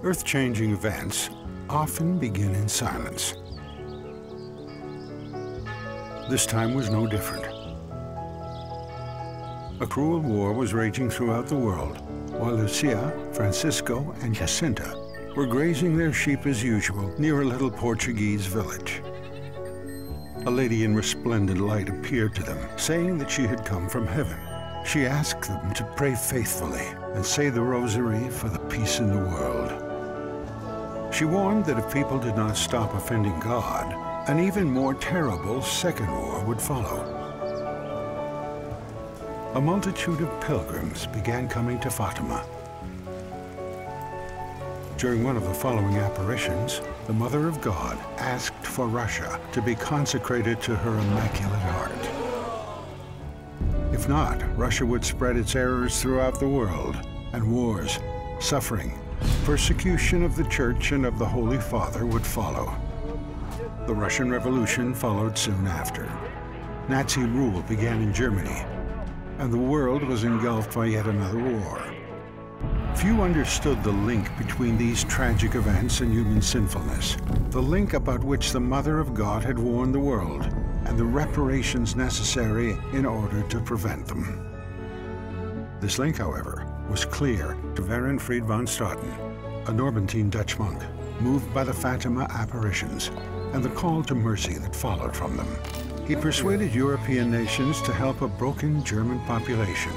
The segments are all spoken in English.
Earth-changing events often begin in silence. This time was no different. A cruel war was raging throughout the world, while Lúcia, Francisco, and Jacinta were grazing their sheep as usual near a little Portuguese village. A lady in resplendent light appeared to them, saying that she had come from heaven. She asked them to pray faithfully and say the rosary for the peace in the world. She warned that if people did not stop offending God, an even more terrible second war would follow. A multitude of pilgrims began coming to Fatima. During one of the following apparitions, the Mother of God asked for Russia to be consecrated to her Immaculate Heart. If not, Russia would spread its errors throughout the world, and wars, suffering, persecution of the Church and of the Holy Father would follow. The Russian Revolution followed soon after. Nazi rule began in Germany, and the world was engulfed by yet another war. Few understood the link between these tragic events and human sinfulness, the link about which the Mother of God had warned the world, and the reparations necessary in order to prevent them. This link, however, was clear to Werenfried von Straten, a Norbertine Dutch monk, moved by the Fatima apparitions and the call to mercy that followed from them. He persuaded European nations to help a broken German population.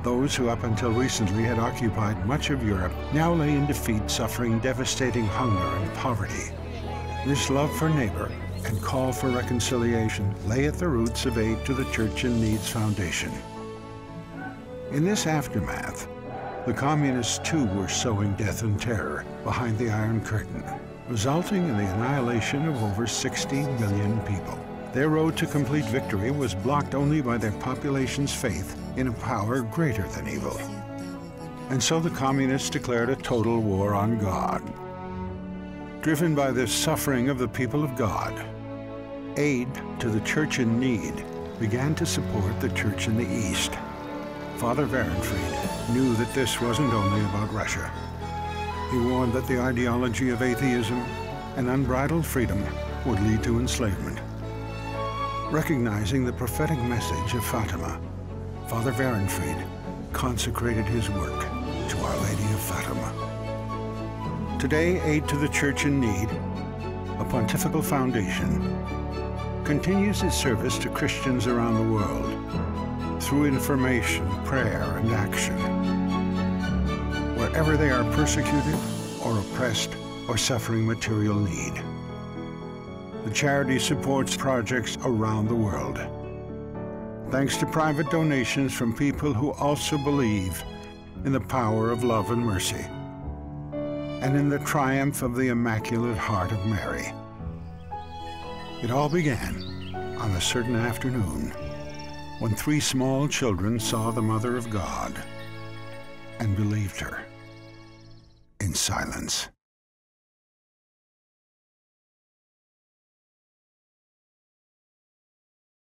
Those who up until recently had occupied much of Europe now lay in defeat, suffering devastating hunger and poverty. This love for neighbor and call for reconciliation lay at the roots of Aid to the Church in Need's foundation. In this aftermath, the communists too were sowing death and terror behind the Iron Curtain, resulting in the annihilation of over 60 million people. Their road to complete victory was blocked only by their population's faith in a power greater than evil. And so the communists declared a total war on God. Driven by this suffering of the people of God, Aid to the Church in Need began to support the Church in the East. Father Werenfried knew that this wasn't only about Russia. He warned that the ideology of atheism and unbridled freedom would lead to enslavement. Recognizing the prophetic message of Fatima, Father Werenfried consecrated his work to Our Lady of Fatima. Today, Aid to the Church in Need, a pontifical foundation, continues its service to Christians around the world through information, prayer, and action, wherever they are persecuted or oppressed or suffering material need. The charity supports projects around the world, thanks to private donations from people who also believe in the power of love and mercy, and in the triumph of the Immaculate Heart of Mary. It all began on a certain afternoon when 3 small children saw the Mother of God and believed her in silence.